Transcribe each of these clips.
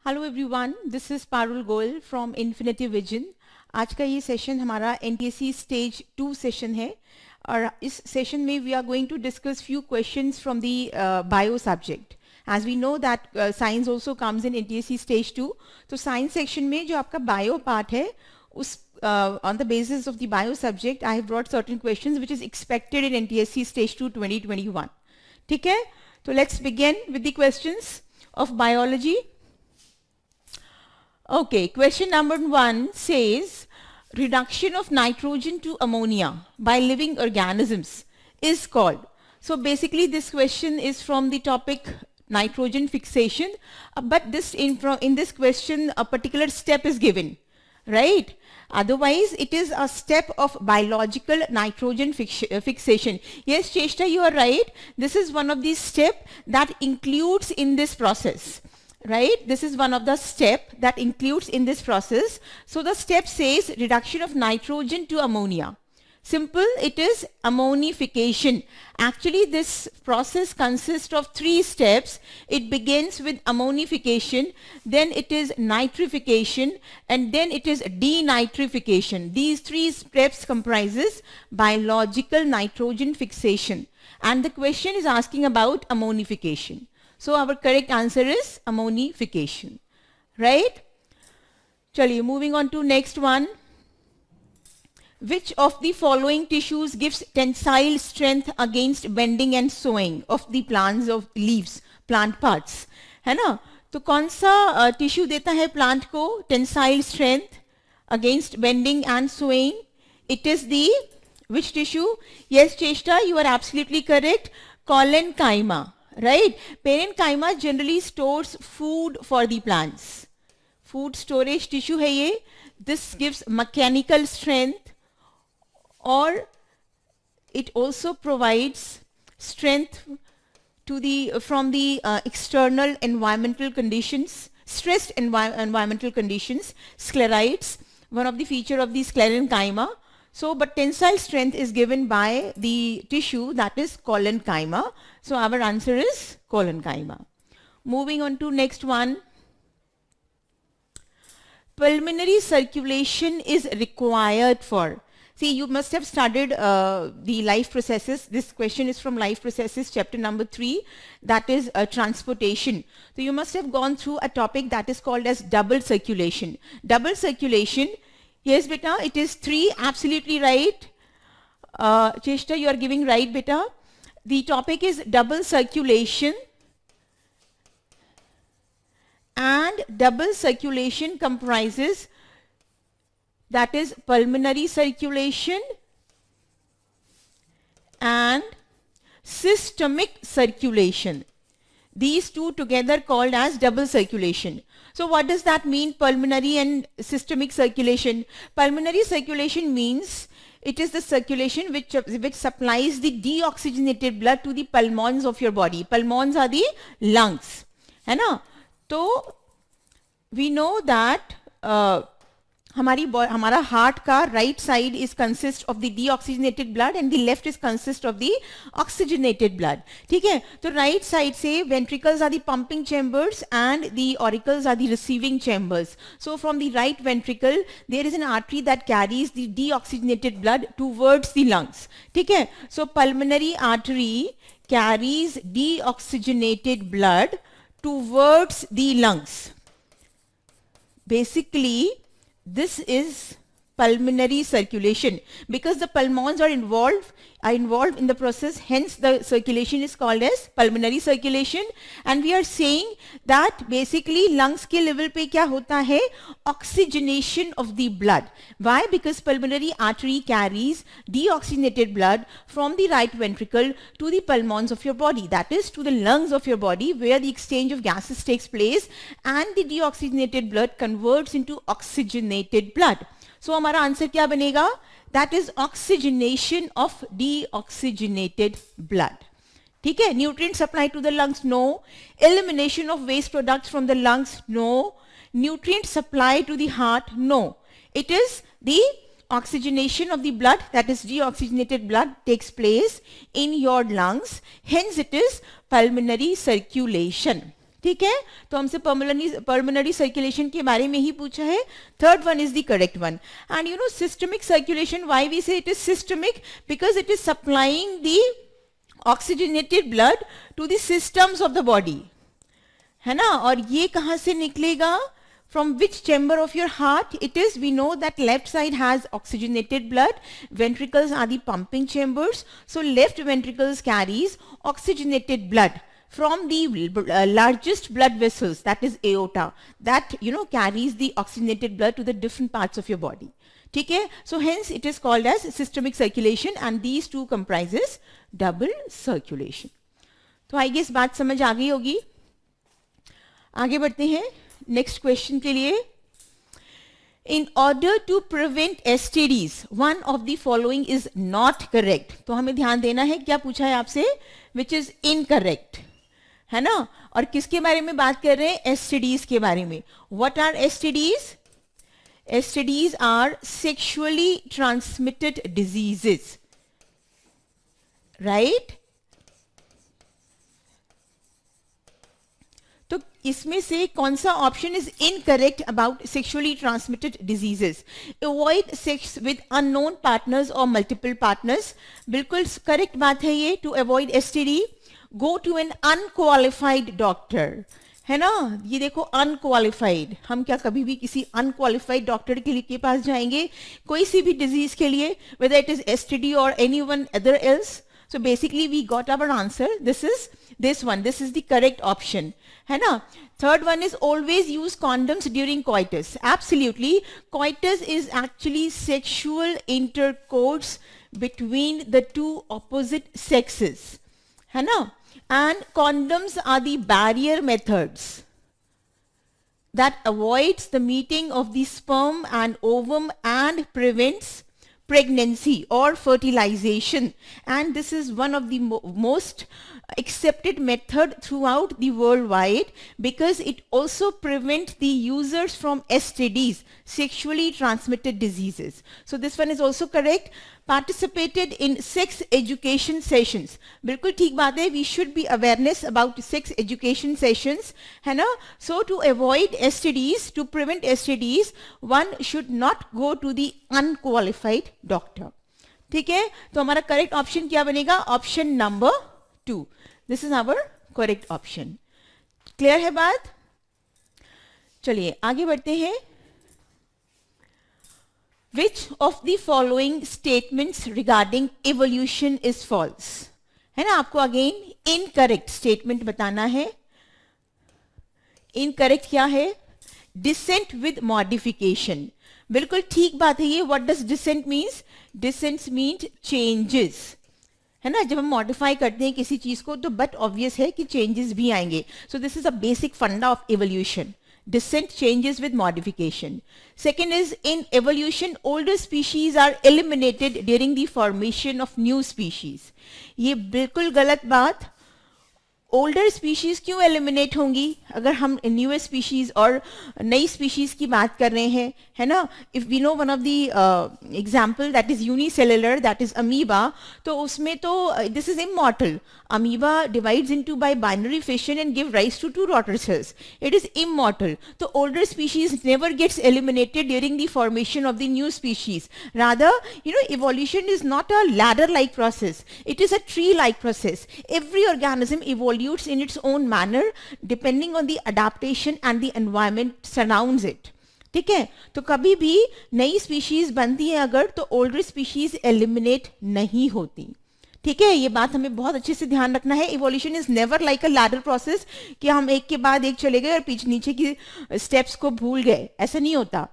Hello everyone, this is Parul Goyal from infinity vision. आज का ये सेशन हमारा एनटीएससी स्टेज 2 सेशन है और इस सेशन में we are going to discuss few questions from the bio subject. As we know that science also comes in NTSC stage 2। तो science section में जो आपका बायो पार्ट है उस on the basis of the bio subject I have brought certain questions which is expected in NTSC stage 2 2021. ठीक है, तो let's begin with the questions of biology. Okay, question number 1 says reduction of nitrogen to ammonia by living organisms is called. So basically this question is from the topic nitrogen fixation, but in this question a particular step is given, right? Otherwise it is a step of biological nitrogen fixation. Yes, Cheshta, you are right. This is one of these steps that includes in this process. Right, this is one of the step that includes in this process. So the step says reduction of nitrogen to ammonia. Simple, it is ammonification. Actually this process consists of 3 steps. It begins with ammonification, then it is nitrification, and then it is denitrification. These 3 steps comprises biological nitrogen fixation, and the question is asking about ammonification. So our correct answer is ammonification, right? Chaliye, moving on to next one. Which of the following tissues gives tensile strength against bending and swaying of the plants of leaves, plant parts? है ना? तो कौन सा tissue देता है plant को tensile strength against bending and swaying? It is the which tissue? Yes, Cheshta, you are absolutely correct. Collenchyma. Right, parenchyma generally stores food for the plants. Food storage tissue है ये. This gives mechanical strength, or it also provides strength to the from the external environmental conditions, stressed environmental conditions. Sclerites, one of the feature of the sclerenchyma. So, but tensile strength is given by the tissue that is collenchyma. So, our answer is collenchyma. Moving on to next one. Pulmonary circulation is required for. See, you must have studied the life processes. This question is from life processes, chapter number 3, that is transportation. So, you must have gone through a topic that is called as double circulation. Double circulation. Yes, beta, it is 3, absolutely right. Cheshta, you are giving right, beta. The topic is double circulation, and double circulation comprises, that is pulmonary circulation and systemic circulation. These two together called as double circulation. So what does that mean, pulmonary and systemic circulation? Pulmonary circulation means it is the circulation which supplies the deoxygenated blood to the pulmons of your body. Pulmons are the lungs, है ना? तो we know that हमारा heart का right side is consist of the deoxygenated blood and the left is consist of the oxygenated blood. ठीक है, तो right side से ventricles are the pumping chambers and the auricles are the receiving chambers. So from the right ventricle there is an artery that carries the deoxygenated blood towards the lungs. ठीक है, so pulmonary artery carries deoxygenated blood towards the lungs. Basically, this is pulmonary circulation because the pulmons are involved in the process, hence the circulation is called as pulmonary circulation. And we are saying that basically lungs ke level pe kya hota hai, oxygenation of the blood. Why? Because pulmonary artery carries deoxygenated blood from the right ventricle to the pulmons of your body, that is to the lungs of your body, where the exchange of gases takes place and the deoxygenated blood converts into oxygenated blood. So हमारा answer क्या बनेगा? That is oxygenation of deoxygenated blood. ठीक है, nutrient supply to the lungs, no. Elimination of waste products from the lungs, no. Nutrient supply to the heart, no. It is the oxygenation of the blood, that is deoxygenated blood takes place in your lungs, hence it is pulmonary circulation. ठीक है, तो हमसे पर्मनरी circulation के बारे में ही पूछा है. Third one is the correct one. And you know systemic circulation, why we say it is systemic, because it is supplying the oxygenated blood to the systems of the body, है ना. और ये कहां से निकलेगा? From which chamber of your heart it is? We know that left side has oxygenated blood, ventricles are the pumping chambers, so left ventricles carries oxygenated blood from the largest blood vessels, that is aorta, that you know carries the oxygenated blood to the different parts of your body. ठीक है, so hence it is called as systemic circulation and these two comprises double circulation. तो I guess बात समझ आ गई होगी. आगे बढ़ते हैं नेक्स्ट क्वेश्चन के लिए. In order to prevent STDs one of the following is not correct. तो हमें ध्यान देना है क्या पूछा है आपसे, विच इज इनकरेक्ट, है ना. और किसके बारे में बात कर रहे हैं? एसटीडीज के बारे में. What are STDs? STDs are sexually transmitted diseases, right. तो इसमें से कौन सा option is incorrect about sexually transmitted diseases? Avoid sex with unknown partners और मल्टीपल पार्टनर्स, बिल्कुल करेक्ट बात है ये. To avoid STD go to an unqualified doctor, है ना. ये देखो अनक्वालिफाइड, हम क्या कभी भी किसी अनक्वालिफाइड डॉक्टर के पास जाएंगे कोई सी भी डिजीज के लिए, वेदर इट इज एसटीडी और anyone other else? So basically we got our answer. This is this one. This is the correct option. है ना. Third one is always use condoms during coitus. Absolutely. Coitus is actually sexual intercourse between the two opposite sexes. है ना. And condoms are the barrier methods that avoids the meeting of the sperm and ovum and prevents pregnancy or fertilization, and this is one of the most accepted method throughout the worldwide because it also prevents the users from STDs, sexually transmitted diseases. So this one is also correct. Participated in sex education sessions, बिल्कुल ठीक बात है. We should be awareness about sex education sessions, है ना. So to avoid STDs, to prevent STDs, one should not go to the unqualified doctor. ठीक है, तो हमारा करेक्ट ऑप्शन क्या बनेगा? Option number 2. This is our correct option. Clear है बात? चलिए आगे बढ़ते हैं. Which of the following statements regarding evolution is false? है ना, आपको अगेन इनकरेक्ट स्टेटमेंट बताना है. इनकरेक्ट क्या है? डिसेंट विद मॉडिफिकेशन, बिल्कुल ठीक बात है ये. What does descent means? Descent means changes, है ना. जब हम मॉडिफाई करते हैं किसी चीज को तो बट ऑब्वियस है कि चेंजेस भी आएंगे. So this is a basic funda of evolution. Descent changes with modification. Second is in evolution, older species are eliminated during the formation of new species. ये बिल्कुल गलत बात. ओल्डर स्पीशीज क्यों eliminate होंगी अगर हम न्यूअर स्पीशीज और नई स्पीशीज की बात कर रहे हैं, है ना. If we know one of the example that is unicellular, that is amoeba, तो उसमें तो this is immortal. Amoeba divides into by binary fission and give rise to 2 daughter cells. It is immortal. तो older species never gets eliminated during the formation of the new species. Rather you know evolution is not a ladder like process, it is a tree like process. Every organism evolutes in its own manner depending on the adaptation and the environment surrounds it. ठीक है, तो कभी भी नई species बनती है अगर, तो ओल्डर स्पीशीज एलिमिनेट नहीं होती. ठीक है, ये बात हमें बहुत अच्छे से ध्यान रखना है. Evolution is never like a ladder process कि हम एक के बाद एक चले गए और पीछे नीचे की स्टेप्स को भूल गए, ऐसा नहीं होता.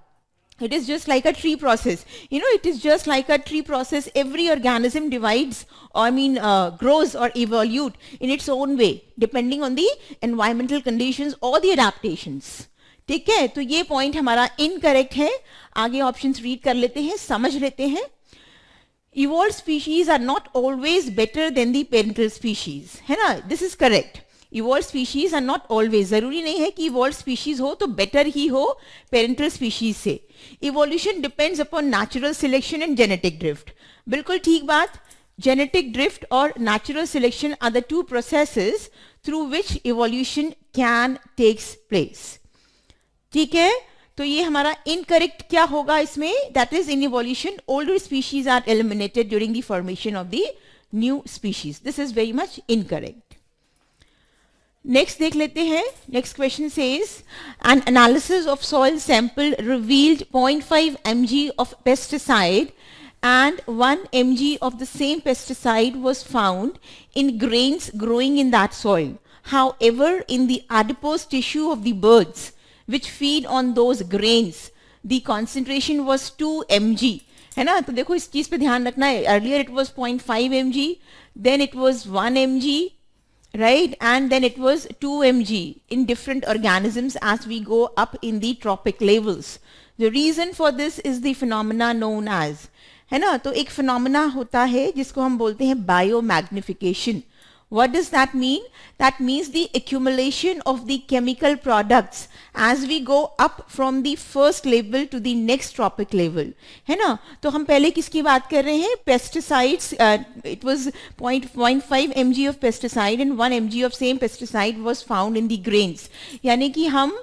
It is just like a tree process. You know, it is just like a tree process. Every organism divides, or grows or evolute in its own way, depending on the environmental conditions or the adaptations. ठीक है, तो ये point हमारा incorrect है. आगे options read कर लेते हैं, समझ लेते हैं. Evolved species are not always better than the parental species, है ना. This is correct. Evolve species are not always, जरूरी नहीं है कि इवॉल्व स्पीशीज हो तो बेटर ही हो पेरेंटल स्पीशीज से. Evolution depends upon natural selection and genetic drift, बिल्कुल ठीक बात. genetic drift or natural selection are the two processes through which evolution can takes place. ठीक है, तो ये हमारा इनकरेक्ट क्या होगा इसमें, that is in evolution older species are eliminated during the formation of the new species. This is very much incorrect. Next देख लेते हैं. Next question says an analysis of soil sample revealed 0.5 mg ऑफ pesticide and 1 mg of the same pesticide was found in grains growing in that soil. However, in the adipose tissue of the birds which feed on those grains, the concentration was 2 mg. है ना, तो देखो इस चीज पे ध्यान रखना है. Earlier it was 0.5 mg, then it was 1 mg, right, and then it was 2 mg in different organisms as we go up in the trophic levels. The reason for this is the phenomena known as, है ना, तो एक phenomena होता है जिसको हम बोलते हैं biomagnification. What does that mean? That means the accumulation of the chemical products as we go up from the first level to the next trophic level. है ना, तो हम पहले किसकी बात कर रहे हैं, pesticides. It was 0.5 mg of pesticide and 1 mg of same pesticide was found in the grains. यानी कि हम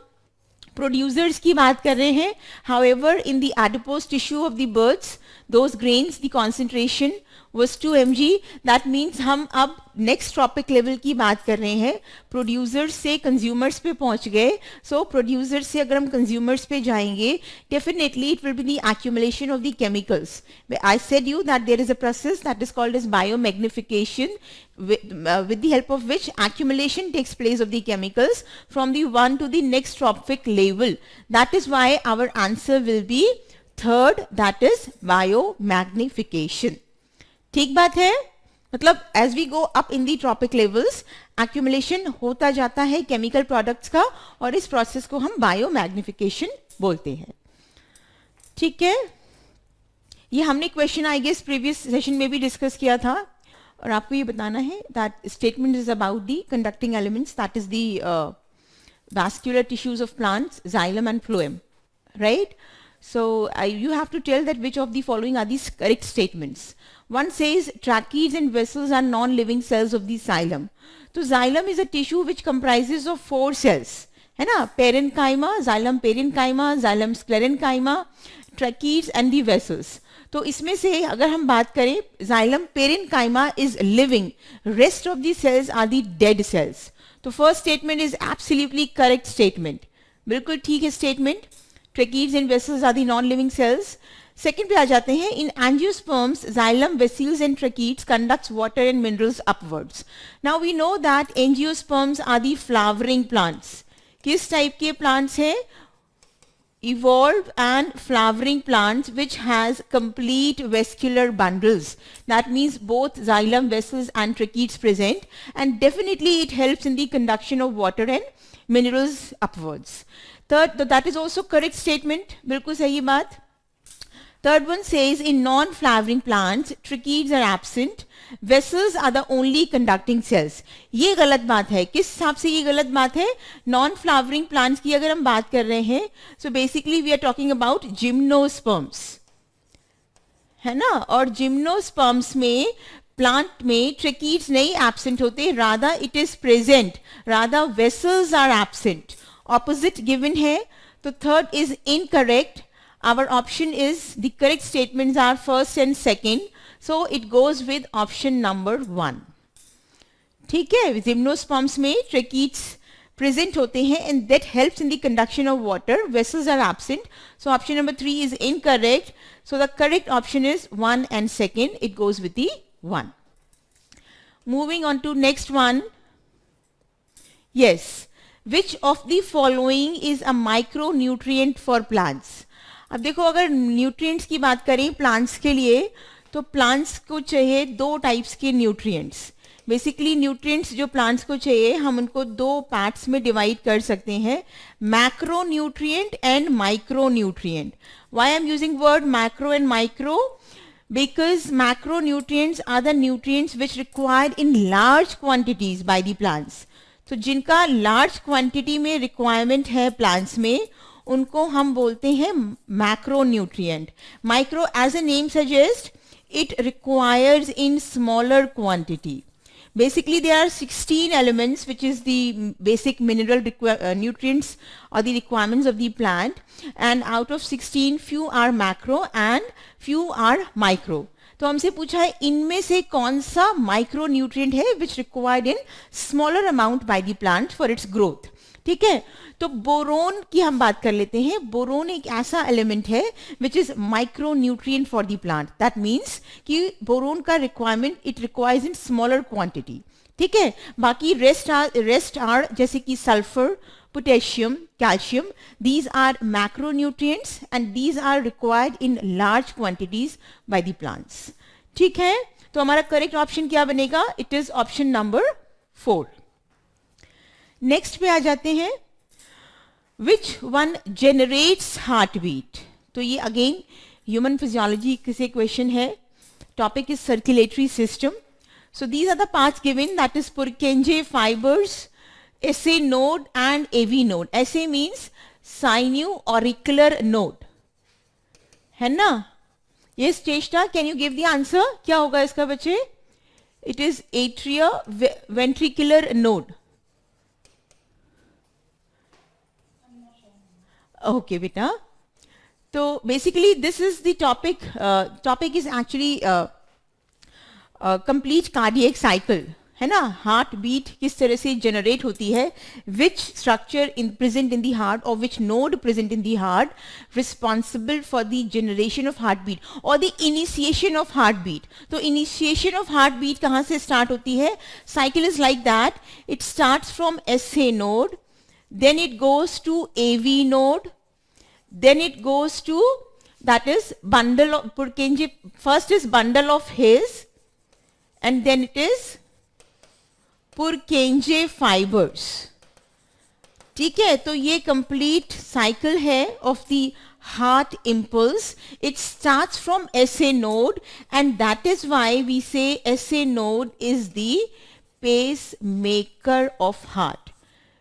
प्रोड्यूसर्स की बात कर रहे हैं. However, in the adipose tissue of the birds, those grains, the concentration was 2 mg. That means हम अब नेक्स्ट ट्रॉपिक लेवल की बात कर रहे हैं. प्रोड्यूसर्स से कंज्यूमर्स पे पहुंच गए. सो प्रोड्यूसर्स से अगर हम कंज्यूमर्स पे जाएंगे, definitely it will be the accumulation of the chemicals. I said you that there is a process that is called as biomagnification, with the help of which accumulation takes place of the chemicals from the one to the next trophic level. That is why our answer will be third, that is biomagnification. ठीक बात है, मतलब as we go up in the trophic levels, accumulation होता जाता है chemical products का, और इस process को हम biomagnification बोलते हैं. ठीक है, ये हमने question I guess previous session में भी डिस्कस किया था. और आपको ये बताना है that statement is about the conducting elements, that is the vascular tissues of plants, xylem and phloem, right? So you have to tell that which of the following are these correct statements. One says tracheids and vessels are non-living cells of the xylem. So xylem is a tissue which comprises of 4 cells, है ना, parenchyma, xylem parenchyma, xylem sclerenchyma, tracheids and the vessels. तो इसमें से अगर हम बात करें, xylem parenchyma is living, rest of the cells are the dead cells. तो first statement is absolutely correct statement, बिल्कुल ठीक है statement. Tracheids and vessels are the non living cells. Second पे आ जाते हैं, in angiosperms xylem vessels and tracheids conducts water and minerals upwards. Now we know that angiosperms are the flowering plants. किस type के plants हैं, evolved and flowering plants which has complete vascular bundles. That means both xylem vessels and tracheids present, and definitely it helps in the conduction of water and minerals upwards. Third, that is also correct statement, बिल्कुल सही बात. Third one says in non-flowering plants tracheids are absent, vessels are the only conducting cells. ये गलत बात है. किस हिसाब से ये गलत बात है, नॉन फ्लावरिंग प्लांट्स की अगर हम बात कर रहे हैं, so basically we are talking about gymnosperms, है ना, और जिम्नोस्पर्म्स में प्लांट में ट्रेकीड्स नहीं एब्सेंट होते, rather it is present, rather vessels are absent. Opposite given है, तो third is incorrect. Our option is, the correct statements are first and second, so it goes with option number 1. ठीक है, gymnosperms में tracheids present होते हैं and that helps in the conduction of water, vessels are absent, so option number 3 is incorrect. So the correct option is 1 and second, it goes with the 1. Moving on to next one. Yes, which of the following is a micronutrient for plants? अब देखो, अगर nutrients की बात करें plants के लिए, तो plants को चाहिए 2 टाइप्स के न्यूट्रिएंट्स. बेसिकली न्यूट्रिएंट्स जो प्लांट्स को चाहिए, हम उनको 2 पार्ट्स में डिवाइड कर सकते हैं, macro nutrient and micro nutrient. Why I am using word macro and micro? because macronutrients are the nutrients which required in large quantities by the plants. तो जिनका लार्ज क्वांटिटी में रिक्वायरमेंट है plants में, उनको हम बोलते हैं macronutrient. Micro, as a name suggest, it requires in smaller quantity. Basically, there are 16 elements, which is the basic mineral nutrients or the requirements of the plant, and out of 16, few are macro and few are micro. तो हमसे पूछा है इनमें से कौन सा micro nutrient है which required in smaller amount by the plant for its growth. ठीक है, तो बोरोन की हम बात कर लेते हैं. बोरोन एक ऐसा एलिमेंट है which is micro nutrient for the plant. That means कि बोरोन का requirement it requires in smaller quantity. ठीक है, बाकी रेस्ट आर जैसे कि sulphur, potassium, calcium, these are macronutrients and these are required in large quantities by the plants. ठीक है, तो हमारा करेक्ट ऑप्शन क्या बनेगा? It is option number 4. Next पे आ जाते हैं, which one generates heart beat. तो ये अगेन ह्यूमन फिजियोलॉजी से क्वेश्चन है. Topic is circulatory system. So these are the parts given, that is Purkinje fibres, SA node and AV node. SA means sinu-auricular node. है ना? ये चेष्टा, can you give the answer? क्या होगा इसका बच्चे? It is atria ventricular node. Okay बेटा, तो basically this is the topic is actually complete cardiac cycle. है ना? हार्ट बीट किस तरह से जनरेट होती है, which structure in present in the heart और which node present in the heart responsible for the generation of heart beat और the initiation of heart beat. तो इनिशिएशन ऑफ हार्ट बीट कहाँ से स्टार्ट होती है? Cycle is like that. It starts from SA node, then it goes to AV node, then it goes to that is bundle of Purkinje. First is bundle of His and then it is Purkinje fibres. ठीक है, तो ये complete cycle है of the heart impulse. It starts from SA node and that is why we say SA node is the pacemaker of heart,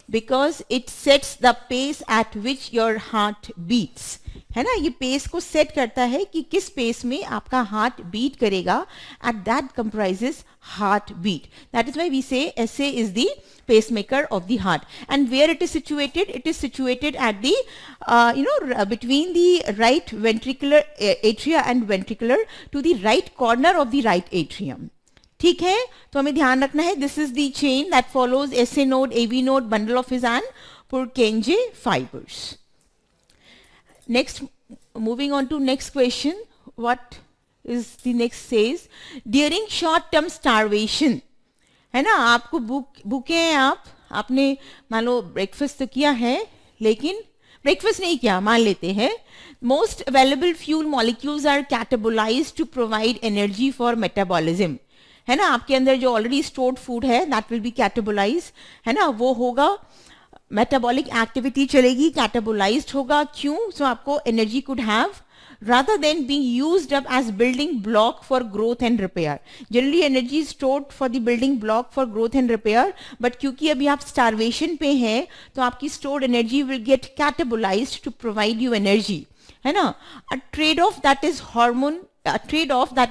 because it sets the pace at which your heart beats. है ना? ये pace को set करता है कि किस pace में आपका हार्ट बीट करेगा, at that comprises heart beat. That is why we say SA इज द pacemaker of the heart. And where it is situated? It is situated at the between the right ventricular atria and ventricular to the right corner of the right atrium. ठीक है, तो हमें ध्यान रखना है, this is the chain that follows SA node, AV node, bundle of His and Purkinje fibres. Next, moving on to next question, what is the next says? During short-term starvation, है ना, आपको भूखे हैं, आपने मान लो ब्रेकफास्ट तो किया है लेकिन ब्रेकफास्ट नहीं किया, मान लेते हैं. Most available fuel molecules are catabolized to provide energy for metabolism. है ना, आपके अंदर जो ऑलरेडी स्टोर्ड फूड है दैट विल बी कैटाबोलाइज. है ना, वो होगा, मेटाबॉलिक एक्टिविटी चलेगी, कैटाबोलाइज्ड होगा. क्यों? सो आपको energy could have rather than being used up as building block for growth and repair. Generally energy is stored for the building block for growth and repair, but क्योंकि अभी आप starvation पे हैं तो आपकी stored energy will get catabolized to provide you energy. है ना? A trade-off that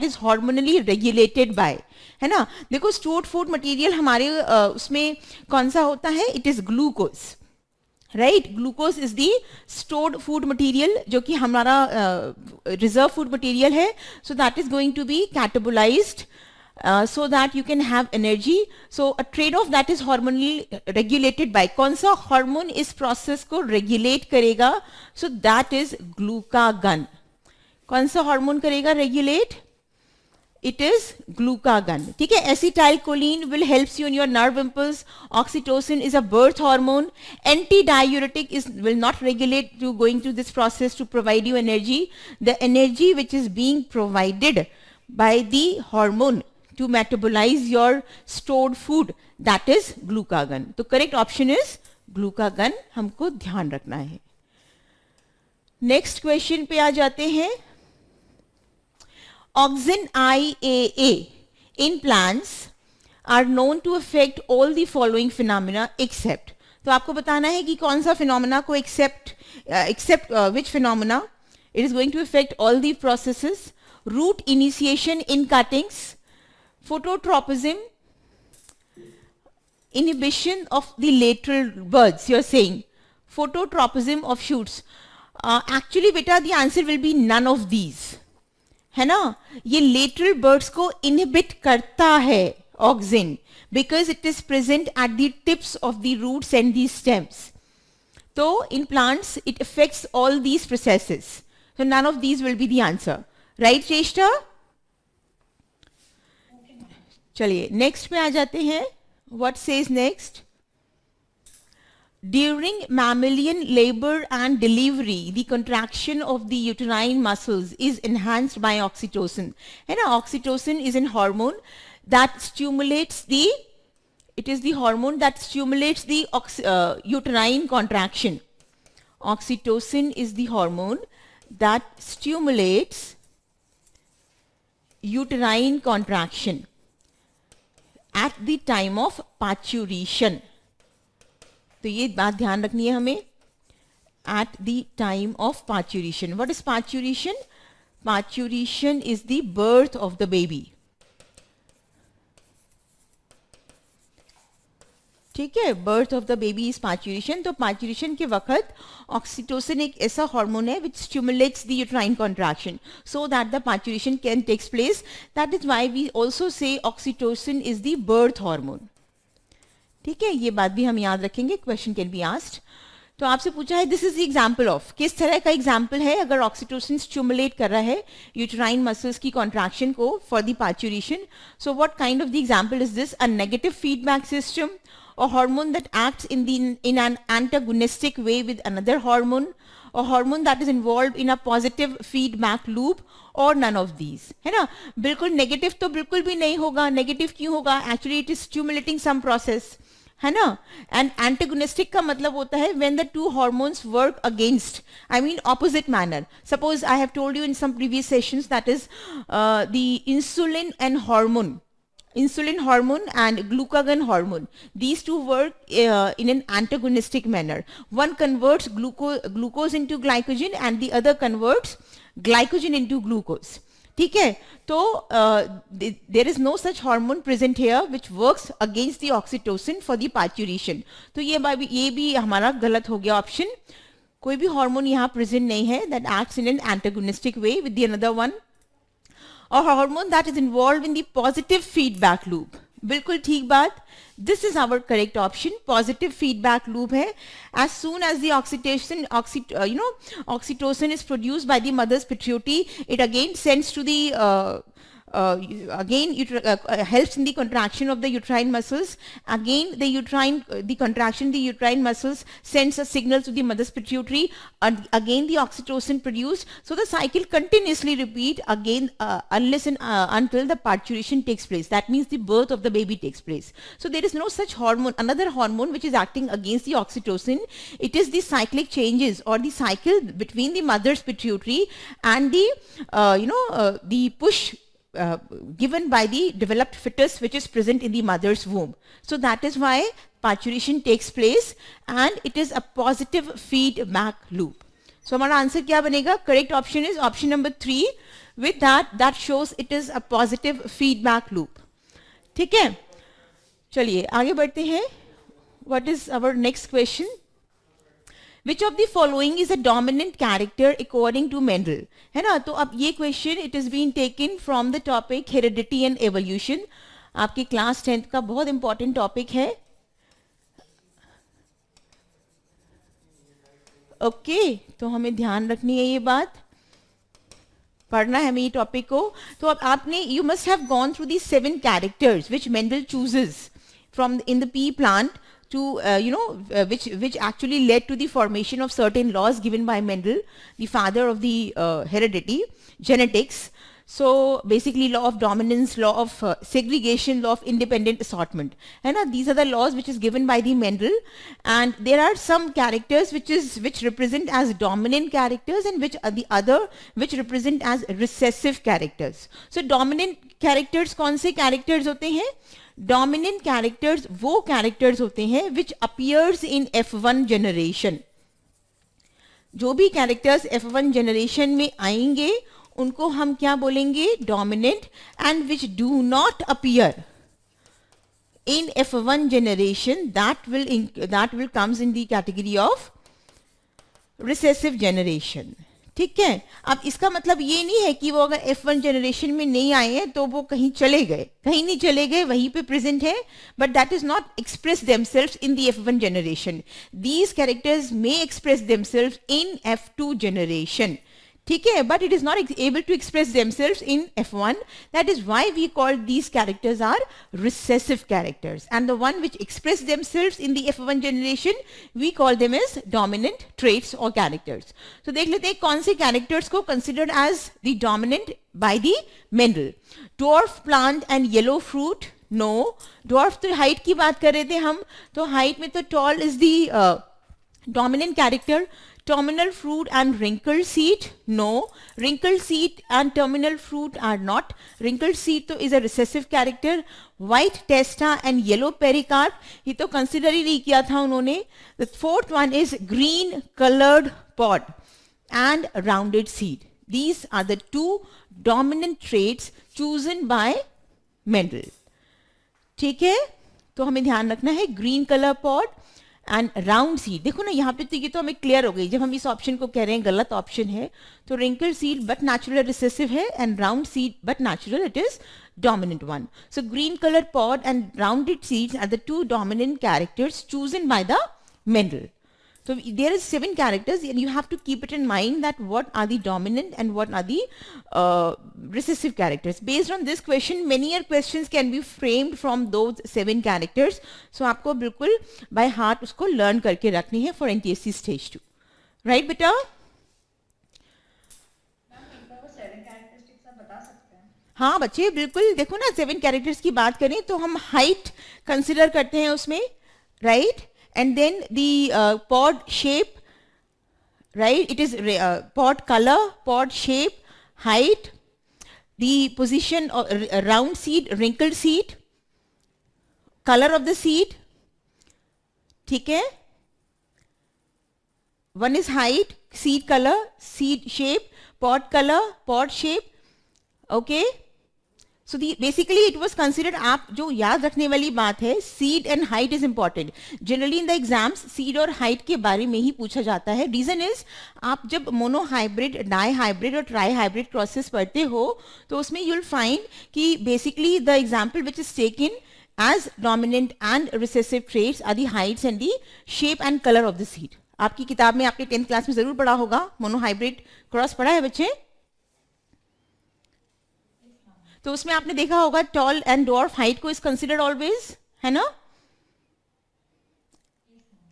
is hormonally regulated by. है ना? देखो stored food material हमारे उसमें कौन सा होता है? It is glucose. Right, glucose is the stored food material जो कि हमारा रिजर्व फूड मटेरियल है. So that is going to be catabolised so that you can have energy. So a trade-off that is hormonally regulated by, कौन सा hormone इस process को regulate करेगा? So that is glucagon. कौन सा hormone करेगा regulate? It is glucagon. ठीक है, acetylcholine will helps you in your nerve impulse. Oxytocin is a birth hormone. Antidiuretic will not regulate you going through this process to provide you energy. The energy which is being provided by the hormone to metabolize your stored food, that is glucagon. तो correct option is glucagon. हमको ध्यान रखना है. Next question पे आ जाते हैं. Auxin IAA in plants are known to affect all the following phenomena except. तो आपको बताना है कि कौन सा phenomena को except which phenomena. It is going to affect all the processes. root initiation in cuttings, phototropism, inhibition of the lateral buds, you're saying, phototropism of shoots. Actually beta the answer will be none of these, है ना. ये lateral buds को inhibit करता है auxin because it is present at the tips of the roots and the stems. So in plants it affects all these processes. So none of these will be the answer. Right, Cheshta? चलिए next पे आ जाते हैं. What says next? During mammalian labor and delivery, the contraction of the uterine muscles is enhanced by oxytocin. And oxytocin is an hormone that stimulates the, it is the hormone that stimulates the uterine contraction. Oxytocin is the hormone that stimulates uterine contraction at the time of parturition. तो ये बात ध्यान रखनी है हमें. At the time of parturition. What is parturition? Parturition is the birth of the baby. ठीक है, birth of the baby is parturition. तो parturition के वक्त ऑक्सीटोसिन एक ऐसा हार्मोन है which stimulates the uterine contraction so that the parturition can takes place. That is why we also say oxytocin is the birth hormone. ठीक है, ये बात भी हम याद रखेंगे. Question can be asked. तो आपसे पूछा है this is the example of, किस तरह का एग्जांपल है अगर ऑक्सीटोसिन स्टिमुलेट कर रहा है यूट्राइन मसल्स की कॉन्ट्रैक्शन को for the parturition. So what kind of the example is this? A negative feedback system, a hormone that acts in an antagonistic way with another hormone, a hormone that is involved in a positive feedback loop, और none of these, है ना. बिल्कुल negative तो बिल्कुल भी नहीं होगा. Negative क्यों होगा? Actually it is stimulating some process, है ना. एंड एंटेगोनिस्टिक का मतलब होता है when the two hormones work against, I mean opposite manner. Suppose I have told you in some previous sessions that is the insulin and hormone, insulin hormone and glucagon hormone, these two work in an antagonistic manner. One converts glucose into glycogen and the other converts glycogen into glucose. ठीक है, तो there is no such hormone present here which works against the oxytocin for the parturition. तो ये भी हमारा गलत हो गया ऑप्शन. कोई भी हार्मोन यहाँ प्रेजेंट नहीं है that acts in an antagonistic way with the another one, or hormone that is involved in the positive feedback loop. बिल्कुल ठीक बात. This is our correct option. Positive feedback loop है. As soon as the oxytocin is produced by the mother's pituitary, it again sends to the helps in the contraction of the uterine muscles. Again, the contraction, the uterine muscles sends a signal to the mother's pituitary, and again the oxytocin produced. So the cycle continuously repeat again unless and until the parturition takes place. That means the birth of the baby takes place. So there is no such hormone, another hormone which is acting against the oxytocin. It is the cyclic changes or the cycle between the mother's pituitary and the the push given by the developed fetus which is present in the mother's womb. So that is why parturition takes place and it is a positive feedback loop. So हमारा answer क्या बनेगा? Correct option is option number 3. With that shows it is a positive feedback loop. ठीक है, चलिए आगे बढ़ते हैं. What is our next question? Which of the following is a dominant character according to Mendel? है ना. तो अब ये question it is been taken from the topic heredity and evolution. आपके क्लास 10th का बहुत इंपॉर्टेंट टॉपिक है. Okay, तो हमें ध्यान रखनी है ये बात, पढ़ना है हमें ये टॉपिक को. तो अब आपने you must have gone through the 7 characters which Mendel chooses from in the pea plant to which actually led to the formation of certain laws given by Mendel, the father of the heredity genetics. So basically law of dominance, law of segregation, law of independent assortment, and these are the laws which is given by the Mendel. And there are some characters which represent as dominant characters and which are the other which represent as recessive characters. So dominant characters कौन से characters होते हैं? Dominant characters वो characters होते हैं which appears in F1 generation. जो भी characters F1 generation में आएंगे उनको हम क्या बोलेंगे, dominant, and which do not appear in F1 generation, that will comes in the category of recessive generation. ठीक है, अब इसका मतलब ये नहीं है कि वो अगर F1 जनरेशन में नहीं आए हैं तो वो कहीं चले गए, कहीं नहीं चले गए, वहीं पे प्रेजेंट है, but that is not express themselves in the F1 generation. These characters may express themselves in F2 generation. ठीक है, but it is not able to express themselves in F1. That is why we call these characters are recessive characters, and the one which express themselves in the F1 generation we call them as dominant traits or characters. So देख लेते हैं कौन से characters को considered as the dominant by the Mendel. Dwarf plant and yellow fruit, no. Dwarf तो height की बात कर रहे थे हम, तो height में तो tall is the dominant character. Terminal fruit and wrinkled seed, no. Wrinkled seed and terminal fruit are not. Wrinkled seed तो is a recessive character. White testa and yellow pericarp, ये तो consider ही नहीं किया था उन्होंने. The fourth one is green colored pod and rounded seed. These are the two dominant traits chosen by Mendel. ठीक है, तो हमें ध्यान रखना है green colour pod and round seed. देखो ना यहाँ पे तो ये तो हमें क्लियर हो गई, जब हम इस ऑप्शन को कह रहे हैं गलत ऑप्शन है, तो wrinkle seed but natural recessive है, and round seed but natural it is dominant one. So green color pod and rounded seeds are the two dominant characters chosen by the Mendel. So there is 7 characters, and you have to keep it in mind that what are the dominant and what are the recessive characters. Based on this question, many questions can be framed from those 7 characters. So आपको बिल्कुल by heart उसको learn करके रखनी है for NTSC stage 2. Right बेटा? हाँ बच्चे बिल्कुल, देखो ना 7 कैरेक्टर्स की बात करें तो हम हाइट कंसिडर करते हैं उसमें, right, and then the pod shape, right, it is pod color, pod shape, height, the position of round seed, wrinkled seed, color of the seed. ठीक है, one is height, seed color, seed shape, pod color, pod shape. Okay, so the basically it was considered, आप जो याद रखने वाली बात है, seed and height is important. Generally in the exams seed और height के बारे में ही पूछा जाता है. Reason is आप जब मोनो हाइब्रिड, डाई हाइब्रिड और ट्राई हाइब्रिड क्रॉसेस पढ़ते हो तो उसमें you'll find कि basically the example which is taken as dominant and recessive traits are the heights and the shape and color of the seed. आपकी किताब में आपके 10th क्लास में जरूर पढ़ा होगा, मोनो हाइब्रिड क्रॉस पढ़ा है बच्चे? तो उसमें आपने देखा होगा टॉल एंड डॉर्फ हाइट को इज कंसिडर्ड ऑलवेज, है ना.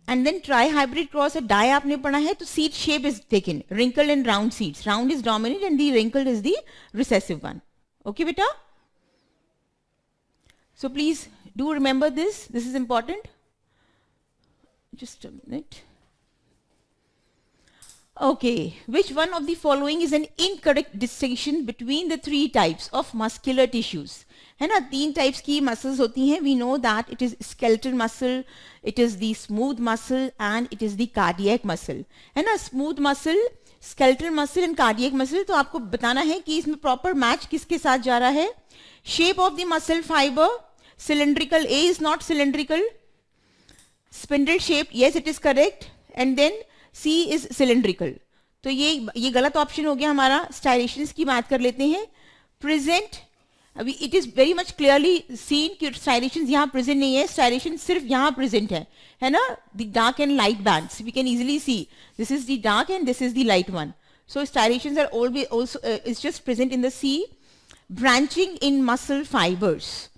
And then trihybrid cross और डाई आपने पढ़ा है, तो seed shape is taken, wrinkle and round seeds. Round is dominant and the wrinkle is the recessive one. Okay बेटा, so please do remember this is important. Just a minute. Okay, which one of the following is an incorrect distinction between the 3 types of muscular tissues? है ना, 3 types की muscles होती हैं. We know that it is skeletal muscle, it is the smooth muscle and it is the cardiac muscle. है ना, smooth muscle, skeletal muscle and cardiac muscle. तो आपको बताना है कि इसमें proper match किसके साथ जा रहा है. Shape of the muscle fiber, cylindrical. A is not cylindrical. Spindle shape, yes it is correct. And then C is cylindrical. तो ये गलत ऑप्शन हो गया हमारा. स्टाइलेशंस की बात कर लेते हैं. प्रेजेंट, अभी it is very much clearly seen कि स्टाइलेशंस यहाँ प्रेजेंट नहीं है, स्टाइलेशन सिर्फ यहाँ प्रेजेंट है ना. The dark and light bands we can easily see, this is the dark and this is the light one. So striations are always also is just present in the sea. Branching in muscle fibres,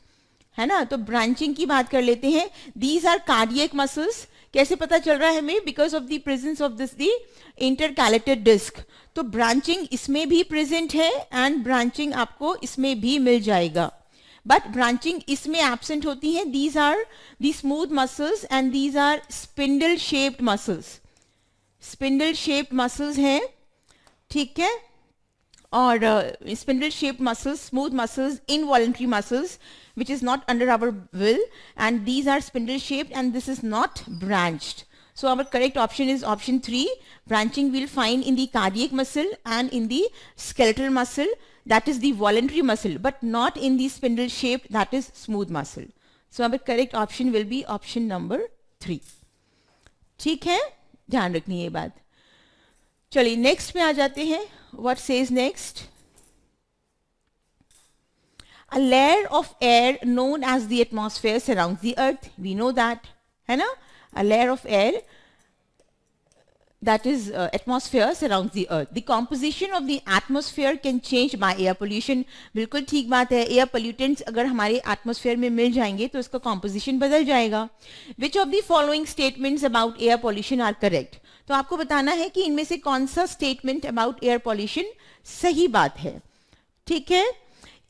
है ना, तो branching की बात कर लेते हैं. These are cardiac muscles. कैसे पता चल रहा है हमें? Because of the presence of this the intercalated disc. तो ब्रांचिंग इसमें भी प्रेजेंट है एंड ब्रांचिंग आपको इसमें भी मिल जाएगा, बट ब्रांचिंग इसमें एब्सेंट होती है. These are the smooth muscles and these are spindle shaped muscles. Spindle shaped muscles हैं, ठीक है, और spindle shaped muscles, smooth muscles, involuntary muscles which is not under our will, and these are spindle shaped and this is not branched. So our correct option is option 3. Branching we'll find in the cardiac muscle and in the skeletal muscle, that is the voluntary muscle, but not in the spindle shaped, that is smooth muscle. So our correct option will be option number 3. ठीक है, ध्यान रखनी ये बात. चलिए next पे आ जाते हैं. What says next? A layer of air known as the atmosphere surrounds the earth. We know that, है ना? A layer of air, that is atmosphere surrounds the earth. The composition of the atmosphere can change by air pollution. बिल्कुल ठीक बात है. Air pollutants अगर हमारे atmosphere में मिल जाएंगे तो इसका composition बदल जाएगा. Which of the following statements about air pollution are correct? तो आपको बताना है कि इनमें से कौन सा statement about air pollution सही बात है. ठीक है.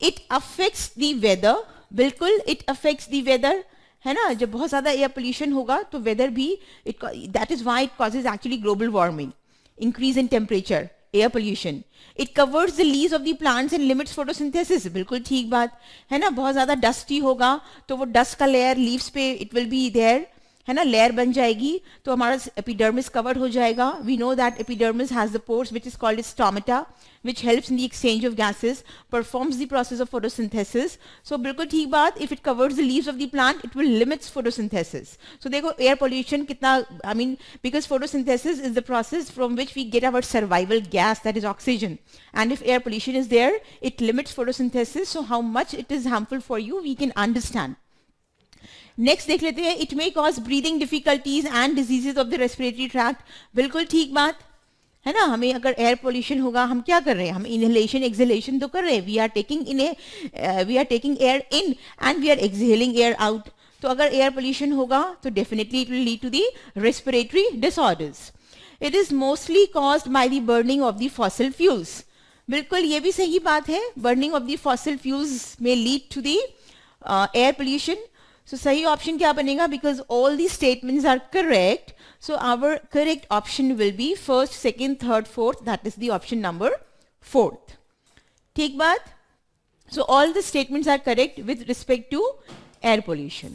It affects the weather. बिल्कुल it affects the weather. है ना, जब बहुत ज़्यादा एयर पोल्यूशन होगा तो वेदर भी that is why it causes actually global warming, increase in temperature, air pollution. It covers the leaves of the plants and limits photosynthesis. बिल्कुल ठीक बात है ना. बहुत ज़्यादा डस्टी होगा तो वो डस्ट का लेयर लीव्स पे इट विल बी देयर, है ना, लेयर बन जाएगी तो हमारा एपिडर्मिस कवर हो जाएगा. We know that epidermis has the pores which is called stomata, which helps in the exchange of gases, performs the process of photosynthesis. So बिल्कुल ठीक बात. If it covers the leaves of the plant, it will limits photosynthesis. So देखो air pollution कितना, I mean, because photosynthesis is the process from which we get our survival gas, that is oxygen. And if air pollution is there, it limits photosynthesis. So how much it is harmful for you, we can understand. Next देख लेते हैं. It may cause breathing difficulties and diseases of the respiratory tract. बिल्कुल ठीक बात है ना. हमें अगर एयर पोल्यूशन होगा, हम क्या कर रहे हैं, हम इनहेलेशन एक्सहेलेशन तो कर रहे हैं. We are taking air in and we are exhaling air out. तो अगर एयर पोल्यूशन होगा तो definitely it will lead to the respiratory disorders. It is mostly caused by the burning of the fossil fuels. बिल्कुल ये भी सही बात है. Burning of the fossil fuels में lead to the air pollution. So सही ऑप्शन क्या बनेगा? Because all these statements are correct, so our correct option will be first, second, third, fourth. That is the option number 4th. ठीक बात? So all the statements are correct with respect to air pollution.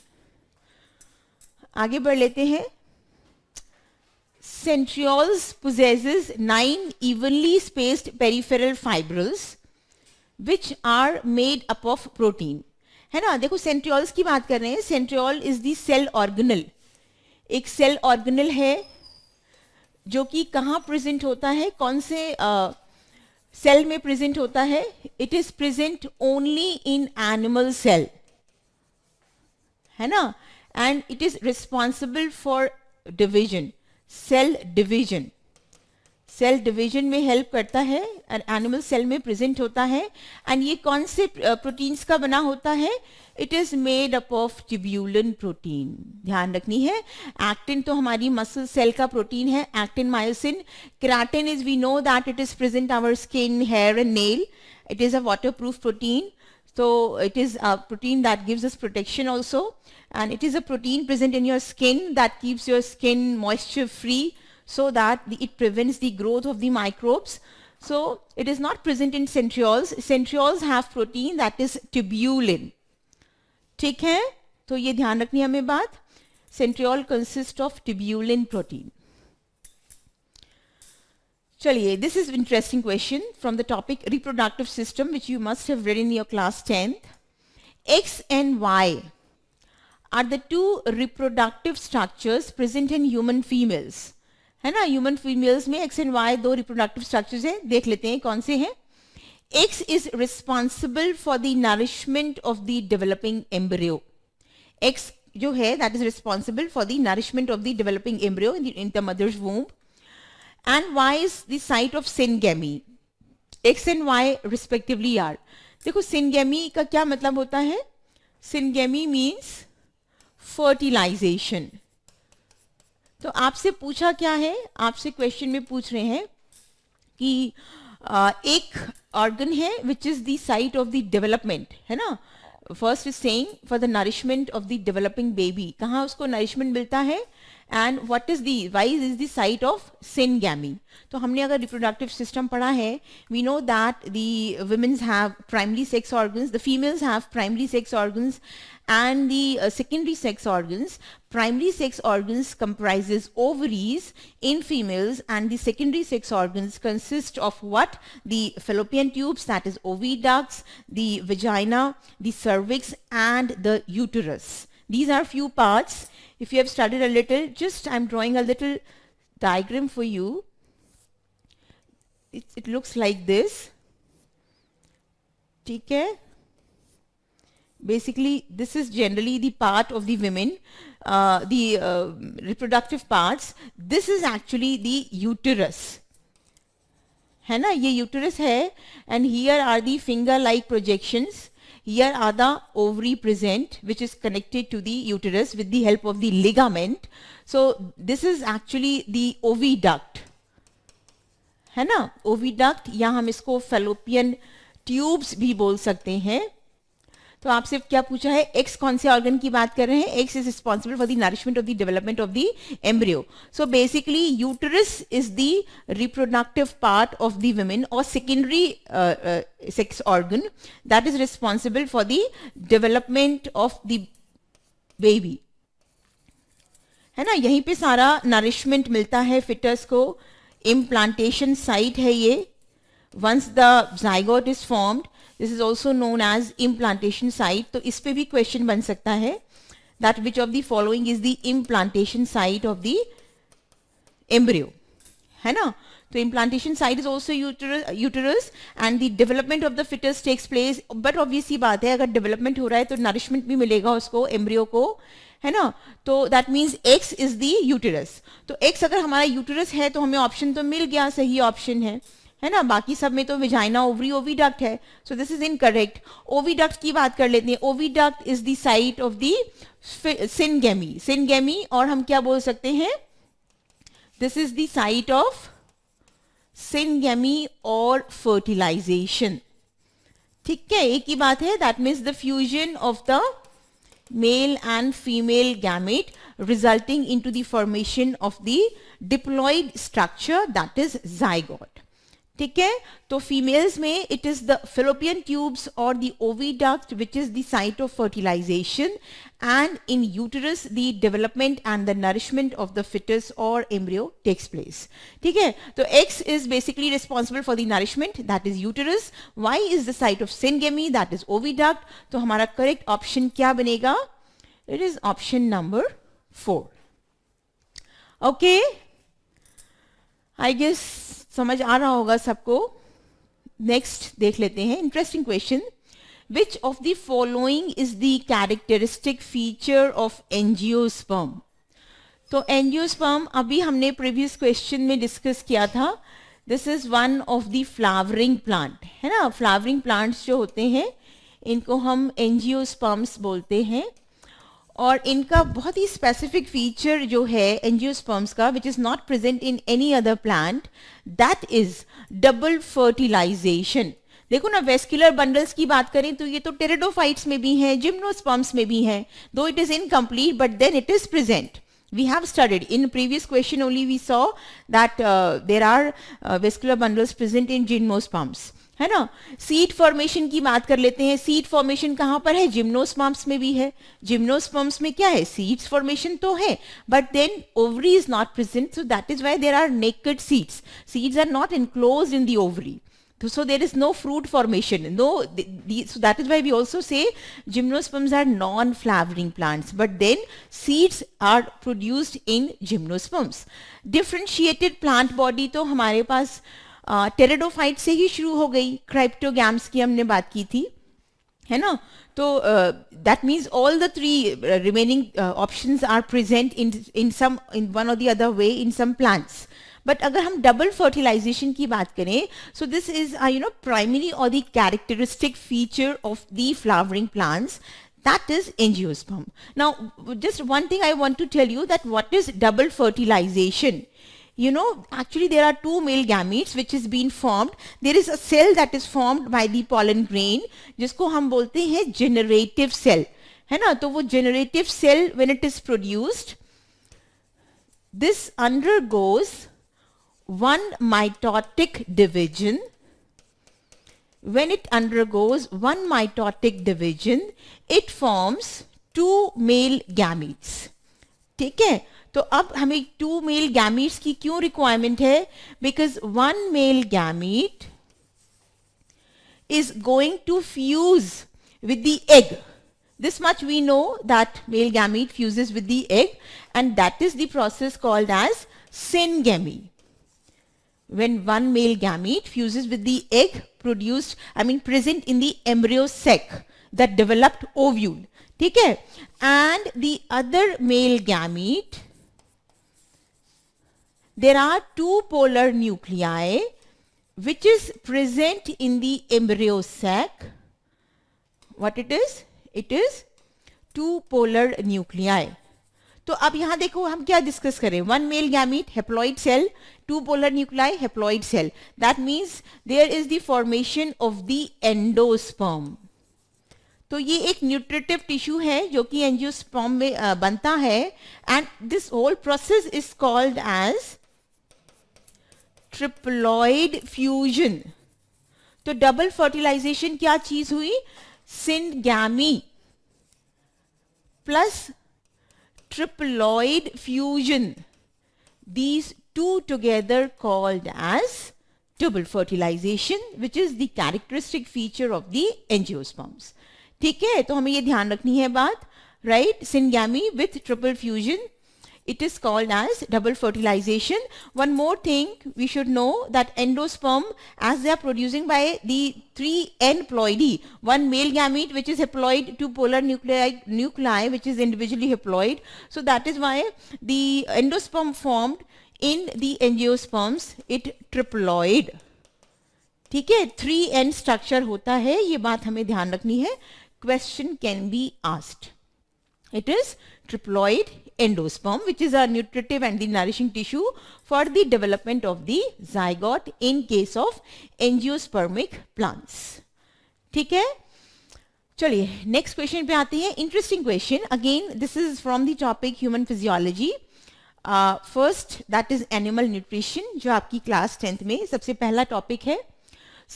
आगे बढ़ लेते हैं. Centrioles possesses 9 evenly spaced peripheral fibrils which are made up of protein. है ना. देखो centrioles की बात कर रहे हैं. Centriole is the cell organelle. एक सेल ऑर्गेनल है जो कि कहाँ प्रेजेंट होता है, कौन से सेल में प्रेजेंट होता है? It is present only in animal cell, है ना. And it is responsible for division, cell division. Cell division में हेल्प करता है. एनिमल सेल में प्रेजेंट होता है. एंड ये कौन से प्रोटीन्स का बना होता है? It is made up of tubulin protein. ध्यान रखनी है. एक्टिन तो हमारी मसल सेल का प्रोटीन है, actin myosin. Keratin is, we know that it is present our skin, hair and nail. It is a waterproof protein. So it is a protein that gives us protection also, and it is a protein present in your skin that keeps your skin moisture free, so that it prevents the growth of the microbes. So it is not present in centrioles. Centrioles have protein that is tubulin. ठीक है, तो ये ध्यान रखनी है हमें बात. Centriole consists of tubulin protein. चलिए, this is interesting question from the topic reproductive system, which you must have read in your class 10th. X and Y are the two reproductive structures present in human females. है ना. Human females में X and Y दो reproductive structures हैं. देख लेते हैं कौन से हैं. X is responsible for the nourishment of the developing embryo. X जो है that is responsible for the nourishment of the developing embryo in the mother's womb. And Y is the site of syngamy. X and Y respectively are. देखो syngamy का क्या मतलब होता है? Syngamy means fertilization. तो आपसे पूछा क्या है? आपसे क्वेश्चन में पूछ रहे हैं कि एक ऑर्गन है which is the site of the development, है ना. First is saying for the nourishment of the developing baby. कहाँ उसको नरिशमेंट मिलता है? And what is the Y is the site of syngamy. तो हमने अगर रिप्रोडक्टिव सिस्टम पढ़ा है, we know that the women's have primary sex organs, the females have primary sex organs and the secondary sex organs. Primary sex organs comprises ovaries in females and the secondary sex organs consist of what? The fallopian tubes, that is oviducts, the vagina, the cervix and the uterus. These are few parts. If you have studied a little, just I'm drawing a little diagram for you. It looks like this. ठीक है. Basically, this is generally the part of the women, the reproductive parts. This is actually the uterus. है ना, ये uterus है, and here are the finger-like projections. Here are the ovary present, which is connected to the uterus with the help of the ligament. So this is actually the oviduct. है ना, oviduct, या हम इसको fallopian tubes भी बोल सकते हैं. तो आपसे क्या पूछा है, एक्स कौन से ऑर्गन की बात कर रहे हैं? X is responsible for the nourishment of the development of the embryo. So basically uterus is the reproductive part of the women और secondary sex organ that is responsible for the development of the baby. है ना, यहीं पे सारा nourishment मिलता है foetus को. Implantation site है ये. Once the zygote is formed, this is also known as implantation site. तो इस पे भी क्वेश्चन बन सकता है that which of the following is the implantation site of the embryo. है ना, तो implantation site is also uterus and the development of the foetus takes place. But obvious ही बात है, अगर डेवलपमेंट हो रहा है तो नरिशमेंट भी मिलेगा उसको, एम्ब्रियो को. है ना, तो that means x is the uterus. तो एक्स अगर हमारा यूटरस है तो हमें ऑप्शन तो मिल गया, सही ऑप्शन है ना. बाकी सब में तो विजाइना, ओवरी, ओविडक्ट है. सो दिस इज इनकरेक्ट. ओविडक्ट की बात कर लेते हैं. Oviduct is the site of the syngamy. Syngamy, और हम क्या बोल सकते हैं, this is the site of syngamy और फर्टिलाइजेशन. ठीक है, एक ही बात है. That means the fusion of the male and female gamete resulting into the formation of the diploid structure, that is zygote. ठीक है, तो फीमेल्स में it is the fallopian tubes or the oviduct which is the site of fertilization, and in uterus the development and the nourishment of the fetus or embryo takes place. ठीक है, तो X is basically responsible for the nourishment, that is uterus. Y is the site of syngamy, that is oviduct. तो हमारा correct option क्या बनेगा? It is option number 4. Okay, I guess समझ आ रहा होगा सबको. नेक्स्ट देख लेते हैं, interesting question. Which of the following is the characteristic feature of angiosperm? तो एंजियोस्पर्म अभी हमने प्रीवियस क्वेश्चन में डिस्कस किया था. This is one of the flowering plant. है ना, फ्लावरिंग प्लांट्स जो होते हैं इनको हम एंजियोस्पर्म्स बोलते हैं. और इनका बहुत ही स्पेसिफिक फीचर जो है एंजियोस्पर्म्स का, which is not present in any other plant, that is double fertilization. देखो ना, वेस्कुलर बंडल्स की बात करें तो ये तो टेरिडोफाइट्स में भी है, जिम्नोस्पर्म्स में भी है, though it is incomplete but then it is present. We have studied in previous question only, we saw that there are vascular bundles present in gymnosperms. है ना. सीड फॉर्मेशन की बात कर लेते हैं. सीड फॉर्मेशन कहाँ पर है? जिम्नोस्पर्म्स में भी है. जिम्नोस्पर्म्स में क्या है? सीड्स फॉर्मेशन तो है, but then ovary is not present, so that is why there are naked seeds. Seeds are not enclosed in the ovary. So there is no fruit formation. No, so that is why we also say gymnosperms are non-flowering plants. But then seeds are produced in gymnosperms. Differentiated plant body तो हमारे पास pteridophyte से ही शुरू हो गई. क्राइप्टोगैम्स की हमने बात की थी, है ना. तो that means all the three remaining options are present in one or the other way in some plants. But अगर हम डबल फर्टिलाइजेशन की बात करें, सो दिस इज प्राइमरी और the characteristic feature of the flowering plants, that is angiosperm. Now just one thing I want to tell you, that what is double fertilization. You know, actually there are two male gametes which is being formed. There is a cell that is formed by the pollen grain जिसको हम बोलते हैं generative cell, है ना. तो वो generative cell when it is produced, this undergoes one mitotic division. When it undergoes one mitotic division, it forms two male gametes. ठीक है, तो अब हमें two male gametes की क्यों requirement है? Because one male gamete is going to fuse with the egg. This much we know, that male gamete fuses with the egg, and that is the process called as syngamy. When one male gamete fuses with the egg present in the embryo sac, that developed ovule, ठीक है, and the other male gamete, there are two polar nuclei which is present in the embryo sac. What it is? It is two polar nuclei. तो अब यहाँ देखो हम क्या discuss करें. One male gamete, haploid cell, two polar nuclei, haploid cell. That means there is the formation of the endosperm. तो ये एक न्यूट्रिटिव टिश्यू है जो कि एंजियोस्पर्म में बनता है, and this whole process is called as triploid fusion. तो डबल फर्टिलाइजेशन क्या चीज हुई? Syngamy plus triploid fusion. These two together called as double fertilization, which is the characteristic feature of the angiosperms. ठीक है, तो हमें ये ध्यान रखनी है बात, right? Syngamy with triple fusion, it is called as double fertilization. One more thing we should know, that endosperm, as they are producing by the three N ploidy, one male gamete which is haploid, two polar nuclei which is individually haploid. So that is why the endosperm formed in the angiosperms, it triploid. ठीक है, 3N structure होता है, ये बात हमें ध्यान रखनी है. Question can be asked. It is triploid endosperm, which is a nutritive and the nourishing tissue for the development of the zygote in case of angiospermic plants. ठीक है, चलिए नेक्स्ट क्वेश्चन पे आते हैं. Interesting question, again this is from the topic human physiology. First that is animal nutrition, जो आपकी class 10th में सबसे पहला टॉपिक है.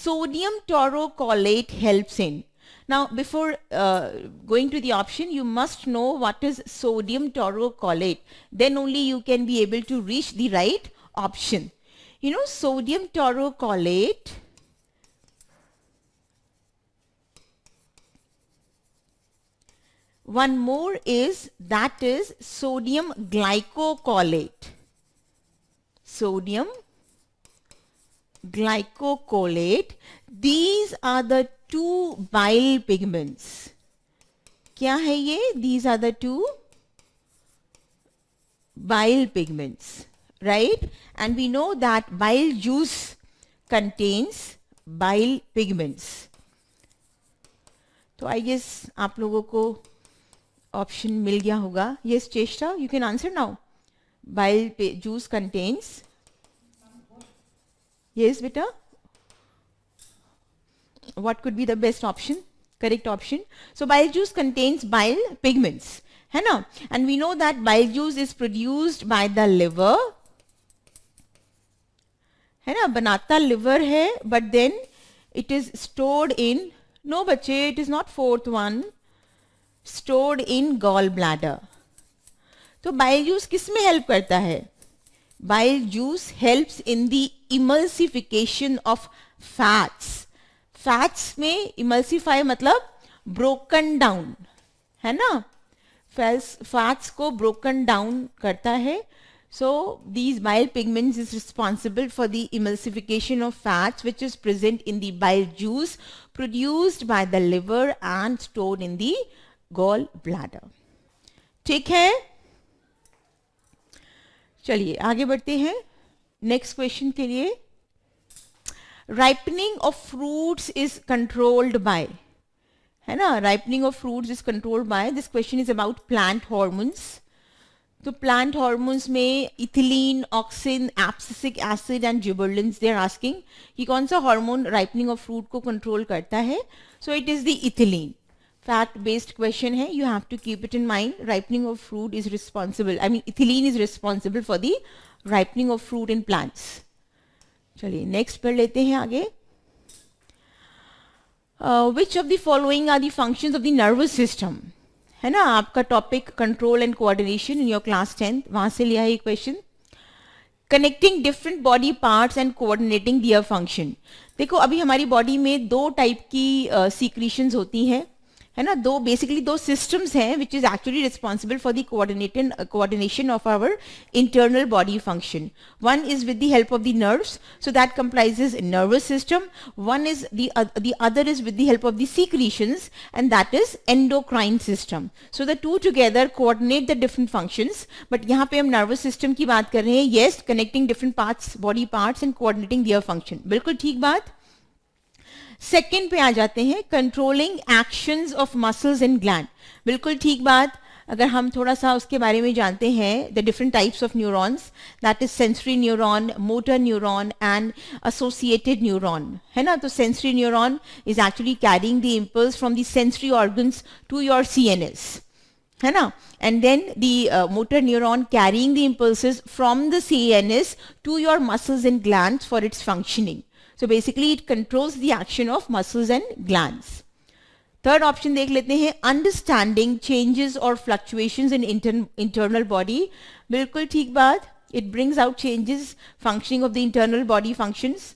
Sodium taurocholate helps in. Now, before going to the option, you must know what is sodium taurocolate. Then only you can be able to reach the right option. You know, sodium taurocolate one more is, that is sodium glycocolate. Sodium glycocolate. These are the two bile pigments. क्या है ये? These are the two bile pigments, right? And we know that bile juice contains bile pigments. तो I guess आप लोगों को option मिल गया होगा. Yes, चेष्टा, you can answer now. Bile juice contains. Yes, beta. What could be the best option? Correct option. So bile juice contains bile pigments, है ना? And we know that bile juice is produced by the liver, है ना? बनाता liver है, but then it is stored in, no बच्चे, it is not fourth one, stored in gallbladder. तो bile juice किस में help करता है? Bile juice helps in the emulsification of fats. Fats में इमल्सीफाई मतलब ब्रोकन डाउन, है ना? फैट्स को ब्रोकन डाउन करता है. So these bile pigments is responsible for the emulsification of fats which is present in the bile juice produced by the liver and stored in the gall bladder. ठीक है, चलिए आगे बढ़ते हैं next question के लिए. Ripening of fruits is controlled by, है ना? Ripening of fruits is controlled by. This question is about plant hormones. तो plant hormones में ethylene, auxin, abscisic acid and gibberellins they are asking कि कौन सा hormone ripening of fruit को control करता है. So it is the ethylene. Fact based question है, you have to keep it in mind. Ripening of fruit is responsible, I mean ethylene is responsible for the ripening of fruit in plants. चलिए next पढ़ लेते हैं आगे. Which of the following are the functions of the nervous system. है ना, आपका topic control and coordination in your class 10th, वहां से लिया है ये question. Connecting different body parts and coordinating their function. देखो अभी हमारी बॉडी में दो टाइप की सीक्रीशंस होती हैं, है ना, दो बेसिकली दो सिस्टम्स हैं which is actually responsible for the coordination of our internal body function. One is with the help of the nerves, so that comprises nervous system. One is the other is with the help of the secretions and that is endocrine system. So the two together coordinate the different functions. But यहाँ पे हम nervous system की बात कर रहे हैं. Yes, connecting different parts, body parts and coordinating their function, बिल्कुल ठीक बात. सेकेंड पे आ जाते हैं, controlling actions of muscles and gland, बिल्कुल ठीक बात. अगर हम थोड़ा सा उसके बारे में जानते हैं, the different types of neurons, that is sensory neuron, motor neuron and associated neuron. है ना, तो sensory neuron is actually carrying the impulse from the sensory organs to your CNS, है ना, and then the motor neuron carrying the impulses from the CNS to your muscles and glands for its functioning. So basically it controls the action of muscles and glands. Third option देख लेते हैं, understanding changes or fluctuations in internal body. बिल्कुल ठीक बात. It brings out changes functioning of the internal body functions,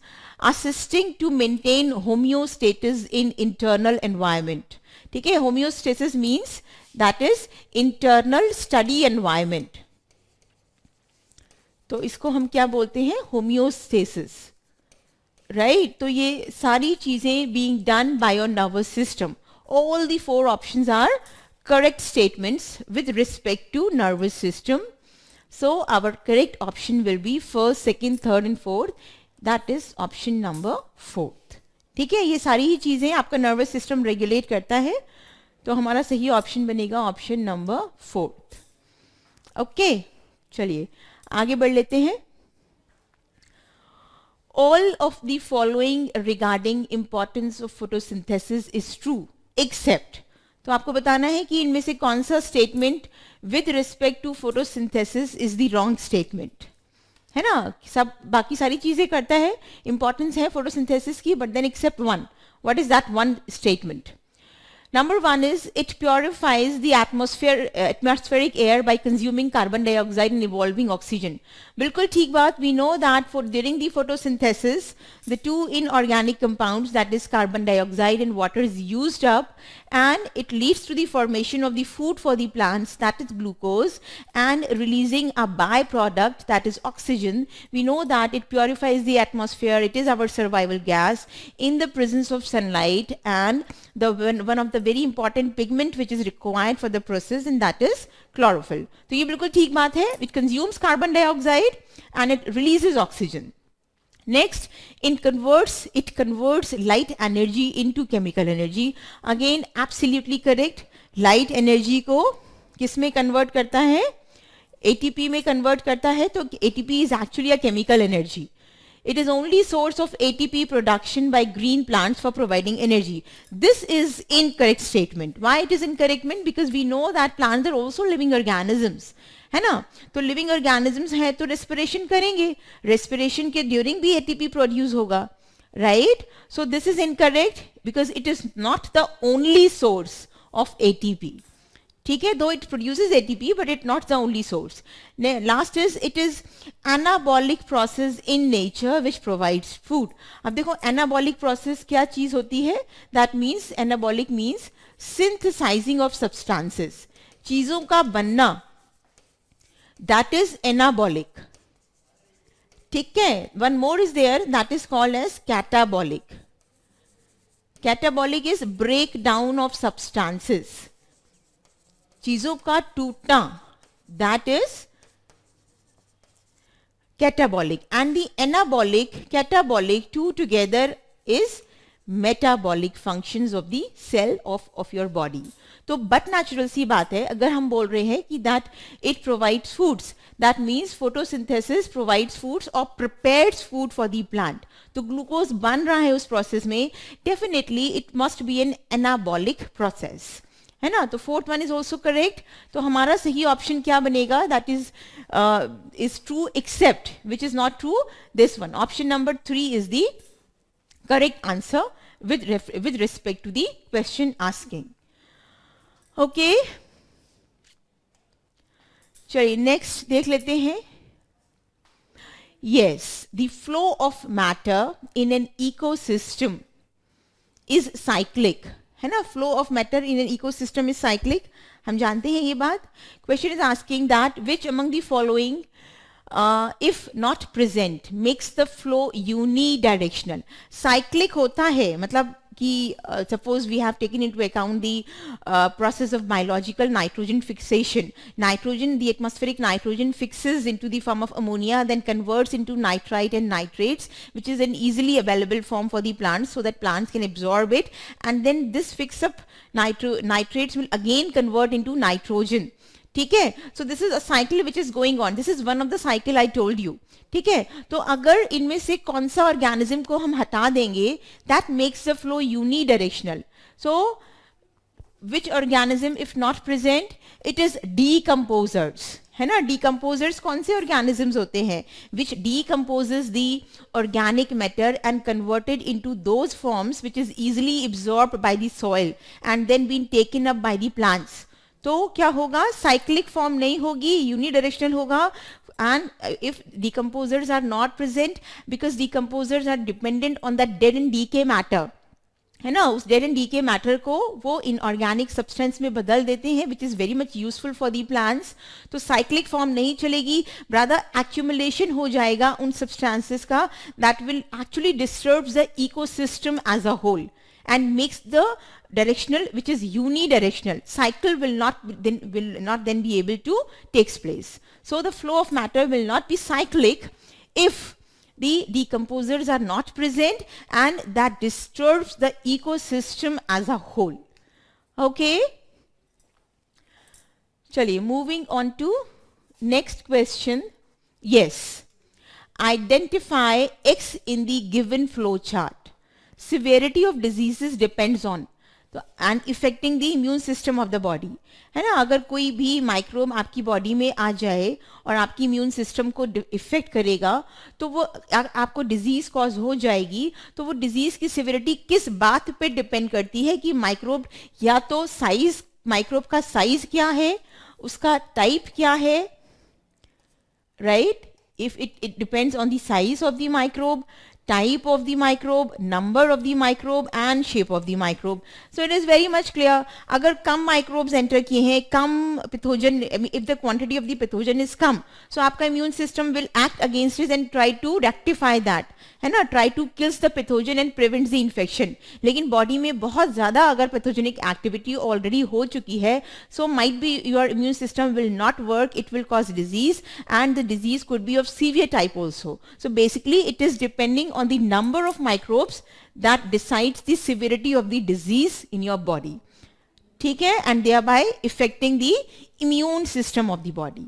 assisting to maintain homeostasis in internal environment. ठीक है, homeostasis means that is internal study environment. तो इसको हम क्या बोलते हैं, homeostasis, राइट. तो ये सारी चीजें being done by your nervous system. All the four options are correct statements with respect to nervous system. So our correct option will be first, second, third and fourth, that is option number 4. ठीक है, ये सारी ही चीजें आपका nervous system regulate करता है, तो हमारा सही ऑप्शन बनेगा ऑप्शन नंबर 4. ओके, चलिए आगे बढ़ लेते हैं. All of the following regarding importance of photosynthesis is true except, तो आपको बताना है कि इनमें से कौन सा statement with respect to photosynthesis is the wrong statement. है ना, सब बाकी सारी चीजें करता है, इंपॉर्टेंस है photosynthesis की, but then except one. What is that one statement? Number one is it purifies the atmospheric air by consuming carbon dioxide and evolving oxygen. बिल्कुल ठीक बात. We know that during the photosynthesis, the two inorganic compounds, that is carbon dioxide and water, is used up and it leads to the formation of the food for the plants, that is glucose, and releasing a byproduct, that is oxygen. We know that it purifies the atmosphere. It is our survival gas in the presence of sunlight and one of the very important pigment which is required for the process, and that is chlorophyll. तो ये बिल्कुल ठीक बात है. It consumes carbon dioxide and it releases oxygen. Next, it converts light energy into chemical energy. Again, absolutely correct. Light energy को किस में convert करता है, ATP में convert करता है. तो ATP is actually a chemical energy. It is only source of ATP production by green plants for providing energy. This is incorrect statement. Why it is incorrect? Because we know that plants are also living organisms. है ना, तो living organisms हैं तो respiration करेंगे, respiration के during भी ATP produce होगा, right. So this is incorrect because it is not the only source of ATP. ठीक है, though it produces ATP but it not the only source. Last is it is anabolic process in nature which provides food. अब देखो anabolic process क्या चीज होती है, that means anabolic means synthesising of substances, चीजों का बनना, that is anabolic. ठीक है, one more is there, that is called as catabolic. Catabolic is breakdown of substances, चीजों का टूटना, that is catabolic. And the anabolic, catabolic, two together is metabolic functions of the cell of your body. तो but natural सी बात है, अगर हम बोल रहे हैं कि that it provides foods, that means photosynthesis provides foods और prepares food for the plant. तो ग्लूकोज बन रहा है उस प्रोसेस में, definitely it must be an anabolic process, है ना. तो fourth one is also correct. तो हमारा सही ऑप्शन क्या बनेगा, that is true except which is not true, this one. Option number 3 is the correct answer with respect to the question asking. Okay, चलिए next देख लेते हैं. Yes, the flow of matter in an ecosystem is cyclic, है ना. Flow of matter in an ecosystem is cyclic, हम जानते हैं ये बात. Question is asking that which among the following if not present makes the flow unidirectional. Cyclic होता है मतलब कि suppose we have taken into account the process of biological nitrogen fixation. Nitrogen, the atmospheric nitrogen fixes into the form of ammonia, then converts into nitrite and nitrates, which is an easily available form for the plants so that plants can absorb it, and then this fix up nitrates will again convert into nitrogen. ठीक है, सो this is a cycle which is going on. This is one of the cycle I told you. ठीक है, तो अगर इनमें से कौन सा ऑर्गेनिज्म को हम हटा देंगे, that makes the flow unidirectional. So which organism if not present, it is decomposers, है ना. डीकम्पोजर्स कौन से ऑर्गेनिजम्स होते हैं, which decomposes the organic matter and converted into those forms which is easily absorbed by the soil and then been taken up by the plants. तो क्या होगा, साइक्लिक फॉर्म नहीं होगी, यूनिडायरेक्शनल होगा. and if decomposers are not present, because decomposers are dependent on the dead and decay matter, है ना, उस dead and DK matter को वो इनऑर्गेनिक सब्सटेंस में बदल देते हैं, which is very much useful for the plants. तो साइक्लिक फॉर्म नहीं चलेगी, रादर एक्यूमुलेशन हो जाएगा उन सब्सटेंसेस का, that will actually disturb the ecosystem as a whole and makes the directional, which is unidirectional. Cycle will not then be able to takes place. So the flow of matter will not be cyclic if the decomposers are not present, and that disturbs the ecosystem as a whole. Okay, chaliye moving on to next question. Yes, identify X in the given flow chart. Severity of diseases depends on and affecting the immune system of the body, है ना. अगर कोई भी microbe आपकी body में आ जाए और आपकी इम्यून सिस्टम को इफेक्ट करेगा, तो वो आपको डिजीज कॉज हो जाएगी. तो वो डिजीज की सिविरिटी किस बात पे डिपेंड करती है कि माइक्रोब, या तो साइज, माइक्रोब का साइज क्या है, उसका टाइप क्या है, right. If it depends on the size of the microbe, type of the microbe, number of the microbe and shape of the microbe. So it is very much clear. अगर कम microbes enter किए हैं, कम pathogen, if the quantity of the pathogen is come, so आपका immune system will act against it and try to rectify that, है ना, try to kills the pathogen and prevents the infection. लेकिन body में बहुत ज़्यादा अगर pathogenic activity already हो चुकी है, so might be your immune system will not work, it will cause disease, and the disease could be of severe type also. So basically it is depending on the number of microbes that decides the severity of the disease in your body. ठीक है, and thereby affecting the immune system of the body.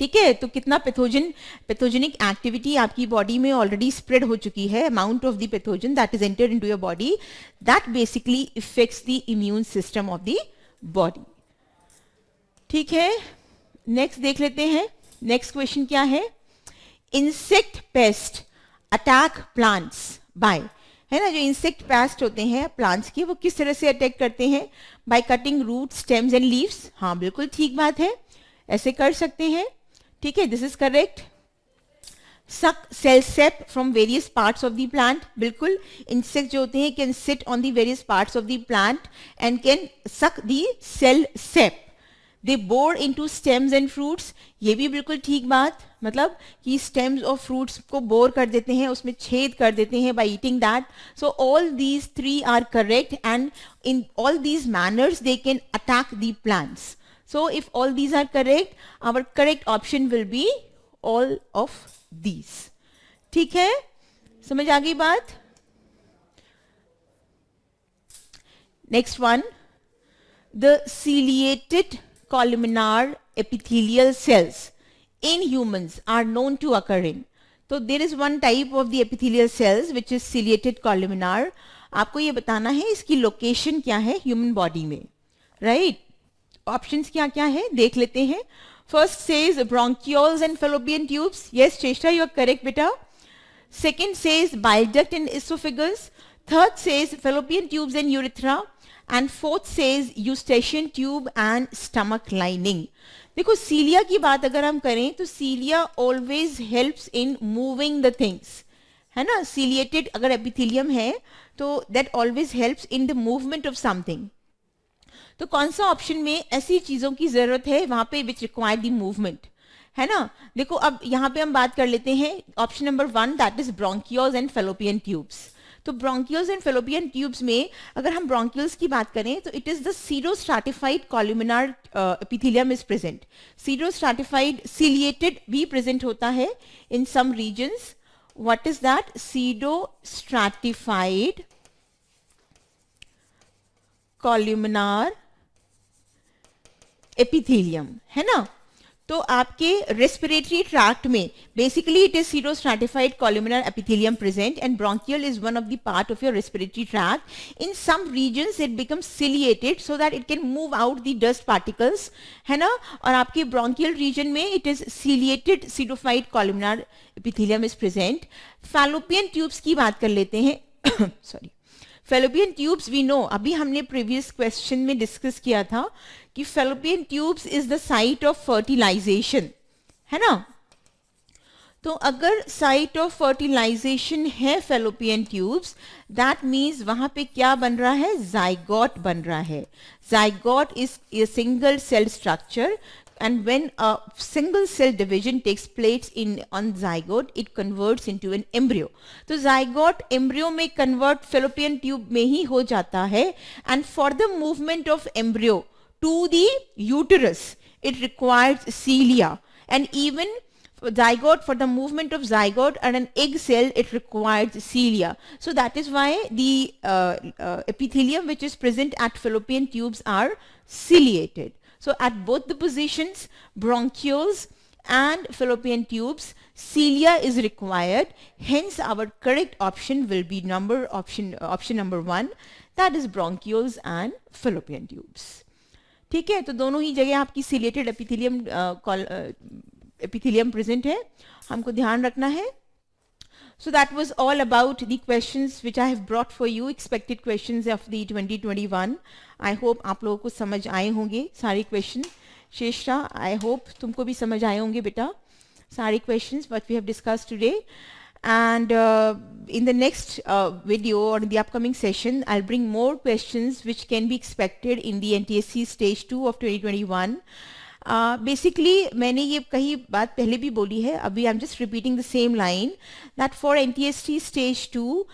ठीक है, तो कितना pathogenic activity आपकी body में already spread हो चुकी है, amount of the pathogen that is entered into your body, that basically effects the immune system of the body. ठीक है, नेक्स्ट देख लेते हैं. नेक्स्ट क्वेश्चन क्या है, insect pest attack plants by, है ना, जो इंसेक्ट पेस्ट होते हैं प्लांट्स के, वो किस तरह से अटैक करते हैं, by cutting root, stems and leaves. हाँ बिल्कुल ठीक बात है, ऐसे कर सकते हैं. ठीक है, this is correct. Suck cell sap from various parts of the plant, बिल्कुल. इंसेक्ट जो होते हैं can sit on the various parts of the plant and can suck the cell sap. They bore into stems and fruits, ये भी बिल्कुल ठीक बात, मतलब कि स्टेम्स और फ्रूट्स को बोर कर देते हैं, उसमें छेद कर देते हैं by eating that. So all these three are correct and in all these manners they can attack the plants. So if all these are correct, our correct option will be all of these. ठीक है, समझ आ गई बात. Next one, the ciliated columnar epithelial cells in humans are known to occur in. तो there is one type of the epithelial cells which is ciliated columnar. आपको ये बताना है इसकी लोकेशन क्या है ह्यूमन बॉडी में, राइट? ऑप्शंस क्या क्या है देख लेते हैं. First says bronchioles and fallopian tubes. Yes, Cheshta, you are correct, beta. Second says bile duct and esophagus. Third says fallopian tubes and urethra. And fourth says eustachian tube and stomach lining. देखो सीलिया की बात अगर हम करें तो cilia always helps in moving the things, है ना. Ciliated अगर एपिथेलियम है तो that always helps in the movement of something. तो कौन सा ऑप्शन में ऐसी चीजों की जरूरत है वहां पे विच रिक्वायर द मूवमेंट, है ना. देखो अब यहाँ पे हम बात कर लेते हैं option number 1, that is bronchioles and Fallopian tubes. तो ब्रोंकियोल्स एंड फेलोपियन ट्यूब्स में अगर हम ब्रोंकियोल्स की बात करें तो it is the pseudostratified columnar epithelium is present. Pseudostratified ciliated भी प्रेजेंट होता है in some regions. What is that? Pseudostratified columnar epithelium, है ना. तो आपके रेस्पिरेटरी ट्रैक्ट में basically it is pseudostratified columnar epithelium present and bronchial is one of the part of your respiratory tract. In some regions it becomes ciliated so that it can move out the dust particles, है ना. और आपके bronchial region में it is ciliated सीरोफाइड columnar epithelium is present. Fallopian tubes की बात कर लेते हैं. Sorry, fallopian tubes we know, अभी हमने प्रीवियस क्वेश्चन में डिस्कस किया था कि fallopian tubes is the site of fertilisation, है ना. तो अगर साइट ऑफ फर्टिलाइजेशन है फेलोपियन ट्यूब्स, दैट मीन्स वहां पे क्या बन रहा है? जाइगोट बन रहा है. Zygote is a single cell structure and when a single cell division takes place in on zygote, it converts into an embryo. तो zygote embryo में convert fallopian tube में ही हो जाता है. And for the movement of embryo to the uterus, it requires cilia. And even zygote, for the movement of zygote and an egg cell, it requires cilia. So that is why the epithelium which is present at fallopian tubes are ciliated. So at both the positions, bronchioles and fallopian tubes, cilia is required. Hence, our correct option will be option number 1, that is bronchioles and fallopian tubes. ठीक है, तो दोनों ही जगह आपकी ciliated epithelium present है, हमको ध्यान रखना है. So that was all about the questions which I have brought for you, expected questions of the 2021. I hope आप लोगों को समझ आए होंगे सारे क्वेश्चन. शेषा, I hope तुमको भी समझ आए होंगे बेटा सारे questions what we have discussed today. And in the next video or in the upcoming session, I'll bring more questions which can be expected in the NTSC Stage 2 of 2021. Basically मैंने ये कही बात पहले भी बोली है, अभी I am just repeating the same line that for NTSC stage 2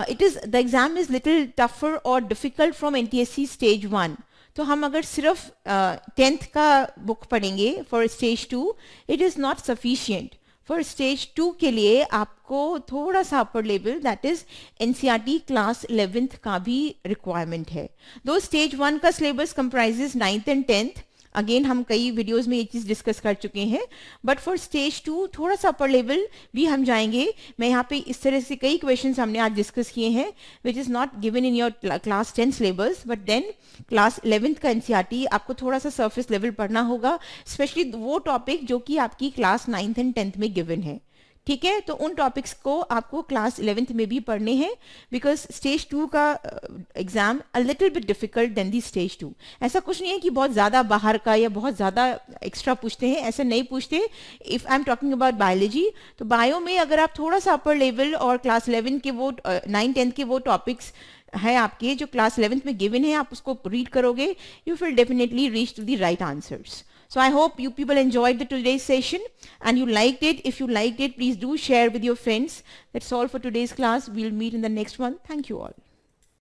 it is the exam is little tougher और डिफिकल्ट फ्रॉम NTSC स्टेज 1. तो हम अगर सिर्फ 10th का बुक पढ़ेंगे for stage 2, it is not sufficient. For stage 2 के लिए आपको थोड़ा सा upper level that is NCERT class 11th का भी रिक्वायरमेंट है. दो स्टेज 1 का syllabus comprises 9th and 10th. Again हम कई वीडियोस में ये चीज़ डिस्कस कर चुके हैं, बट फॉर स्टेज 2 थोड़ा सा अपर लेवल भी हम जाएंगे. मैं यहाँ पे इस तरह से कई क्वेश्चंस हमने आज डिस्कस किए हैं which is not given in your class 10 syllabus, but then class 11th का NCERT आपको थोड़ा सा सरफेस लेवल पढ़ना होगा, स्पेशली वो टॉपिक जो कि आपकी क्लास 9th एंड 10th में गिवन है. ठीक है, तो उन टॉपिक्स को आपको क्लास 11th में भी पढ़ने हैं बिकॉज स्टेज 2 का exam a little bit difficult than the stage 2. ऐसा कुछ नहीं है कि बहुत ज़्यादा बाहर का या बहुत ज़्यादा एक्स्ट्रा पूछते हैं, ऐसा नहीं पूछते. If I am talking about biology, तो बायो में अगर आप थोड़ा सा अपर लेवल और क्लास 11 के वो 9-10 के वो टॉपिक्स है आपके जो क्लास 11th में गिवन है, आप उसको रीड करोगे, you will definitely reach to the right answers. So I hope you people enjoyed today's session and you liked it. If you liked it, please do share with your friends. That's all for today's class. We'll meet in the next one. Thank you all.